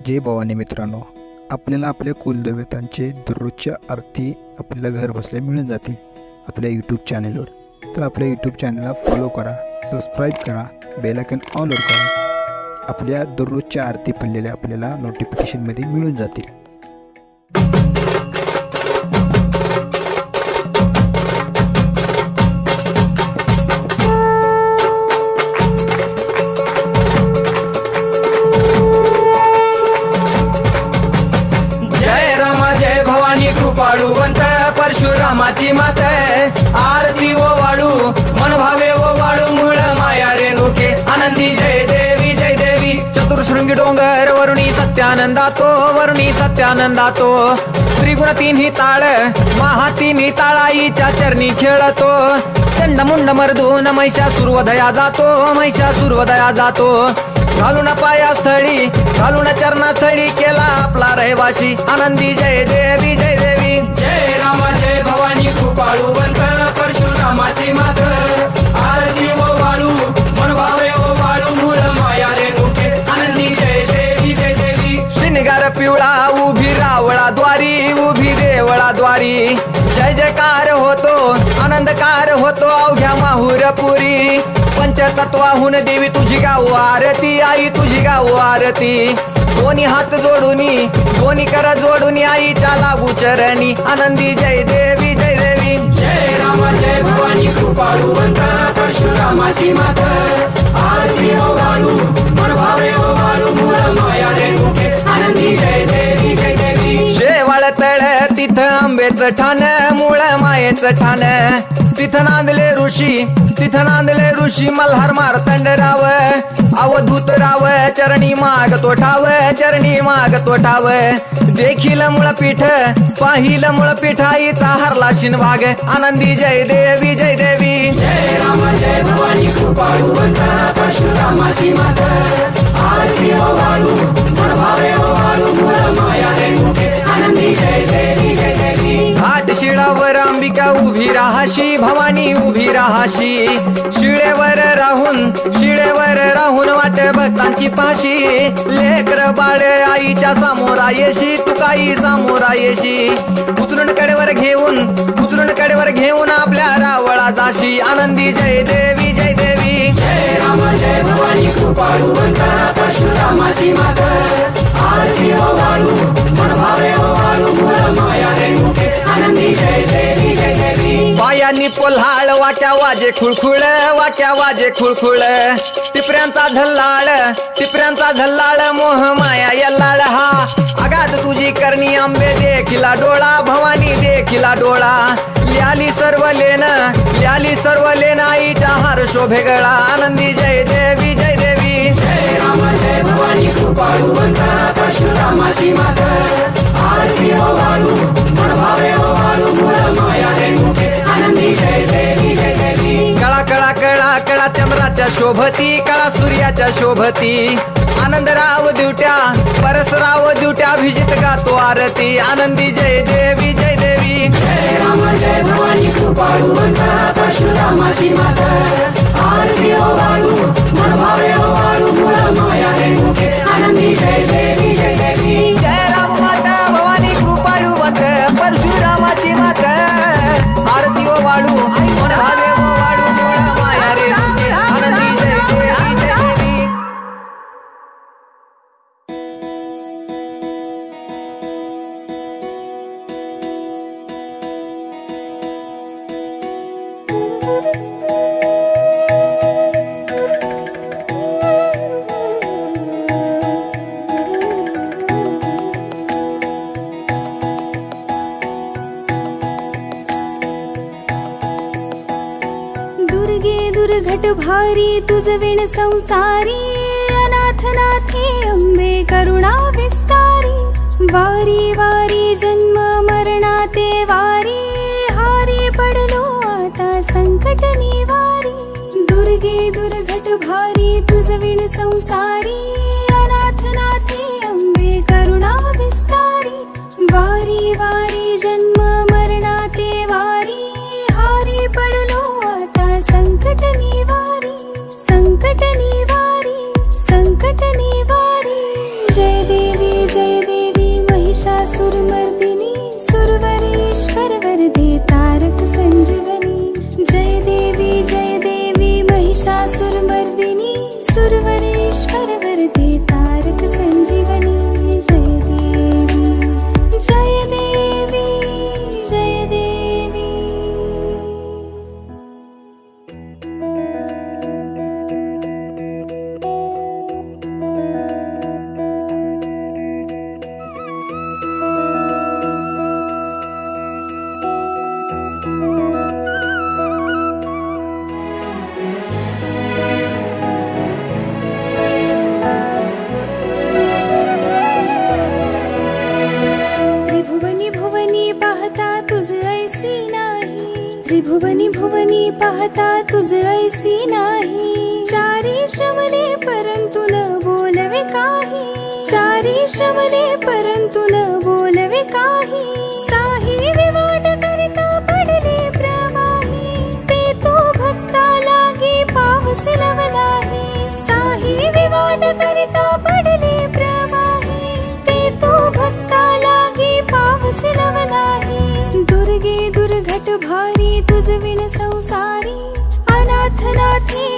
जय भवानी मित्रांनो, आपल्याला आपल्या कुलदेवतांचे दररोजच्या आरती आपल्याला घर बसल्या मिळून जातील आपल्या यूट्यूब चॅनलवर. तर आपल्या यूट्यूब चॅनलला फॉलो करा, सबस्क्राईब करा, बेल आयकॉन ऑलवर करा. आपल्या दररोजच्या आरती पडलेल्या आपल्याला नोटिफिकेशनमध्ये मिळून जातील. कृपाळुवंत परशुरामाची मात आरती ओ वाळू मन भावे ओ वाळू मूळ माया रेणुके आनंदी जय देवी जय देवी. चतुर्शृंगी डोंगर वरुणी सत्यानंदातो त्रिगुण तिन्ही ताळ महा तिन्ही ताळाईच्या चरणी खेळतो. चंडमुंड मर्दून महिषासुरवधया जातो घालून पायास्थळी घालून चरणास्थळी केला आपला रहिवाशी आनंदी जय देवी जय देवी. जय राम जय भवानी कृपाळुवंत परशुरामाची मात आरती ओ वाळू मन भावे ओ वाळू मूळ माया रेणुके आनंदी जय देवी जय देवी. श्रीनिगार पिवळा उभी रावळा द्वारी जय जयकार होतो आनंदकार होतो अवघ्या माहुरपुरी. पंचतत्वाहून देवी तुझी गाऊ आरती आई तुझी गाऊ आरती. दोन्ही हात जोडूनी दोन्ही कर जोडूनी आईच्या लागू चरणी आनंदी जय देवी जय देवी. जय राम जय भवानी कृपाळुवंत परशुरामाची मात आरती ओ वाळू मन भावे ओ वाळू मूळ माया रेणुके आनंदी जय देवी जय देवी. शेवाळ तळ तिथं आंबेचं ठाण मूळ मायेचं ठाण तिथं नांदले ऋषी मल्हार मार्तंडराव अवधूत राव चरणी माग तो ठाव देखील मूळपीठ पाहिल मूळपीठ आईचा हरला शिनभाग आनंदी जय देवी जय देवी. जय राम जय भवानी कृपाळुवंत परशुरामाची मात आरती ओ वाळू मन भावे ओ वाळू मूळ माया रेणुके आनंदी जय देवी जय देवी. घाट शिळावर अंबिका उभी राहाशी भवानी उभी राहाशी शिळेवर राहून वाट भक्तांची पाशी लेकर बाळ आईच्या समोरा येशी तुकाई समोरा येशी उचलून कडेवर घेऊन आपल्या रावळा जाशी आनंदी जय देवी जय देवी. जय राम जय भवानी कृपाळुवंत परशुरामाची मात आरती ओ वाळू मन भावे ओ वाळू मूळ माया रेणुके आनंदी जय देवी जय देवी. पायांनी पोल्हाळ वाट्या वाजे खुळखुळ टिपऱ्यांचा झल्लाळ मोह माया यल्लाळ हा आगात तुझी करणी आंबे देखिला डोळा भवानी देखिला डोळा. ल्याली सर्व लेन आईच्या हार शोभे गळा आनंदी जय देवी जय देवी. जय राम जय भवानी कृपाळुवंत परशुरामाची मात आरती ओ वाळू मन भावे ओ वाळू मूळ माया रेणुके आनंदी जय देवी जय देवी. कळा चंद्राच्या शोभती कळा सूर्याच्या शोभती आनंदराव दिवट्या परसराव दिवट्या अभिजित गातो आरती आनंदी जय देवी जय देवी. जय राम जय भवानी कृपाळुवंत परशुरामाची मात आरती ओ वाळू मन भावे ओ वाळू मूळ माया रेणुके आनंदी जय देवी जय देवी. जय राम माता भवानी कृपाळुवंत परशुरामाची मात आरती ओ वाळू मन भावे ओ वाळू मूळ माया रेणुके आनंदी जय देवी जय देवी. दुर्घट भारी तुझ विण संसारी अनाथ नाथे अंबे करुणा विस्तारी. वारी वारी जन्म मरणाते वारी हारी पडलो आता संकट निवारी. दुर्गे दुर्घट भारी तुझ विण संसारी अनाथ नाथे अंबे करुणा विस्तारी. वारी वारी जन्म मरणाते वारी हारी पडलो आता संकट निवारी. संकट निवारी जय देवी महिषासुरमर्दिनी सुरवरेश्वर वरदे तारक संजीवनी। जय देवी महिषासुरमर्दिनी सुरवरेश्वर वरदे तारक संजीवनी। जय देवी जय देवी जय देवी। त्रिभुवनी भुवनी पाहता तुझ ऐसी नाही। चारी श्रवणे परंतु न बोलवे काही। चारी श्रवणे परंतु न बोलवे काही। साही विवाद करिता पडले प्रवाही। ते तो भक्ता लागी पावस लवलाही। साही विवाद करिता पडले प्रवाही। ते तो भक्ता लागी पावस लवलाही। दुर्गे दुर्घट भारी तुझ विण संसारी। अनाथ नाथे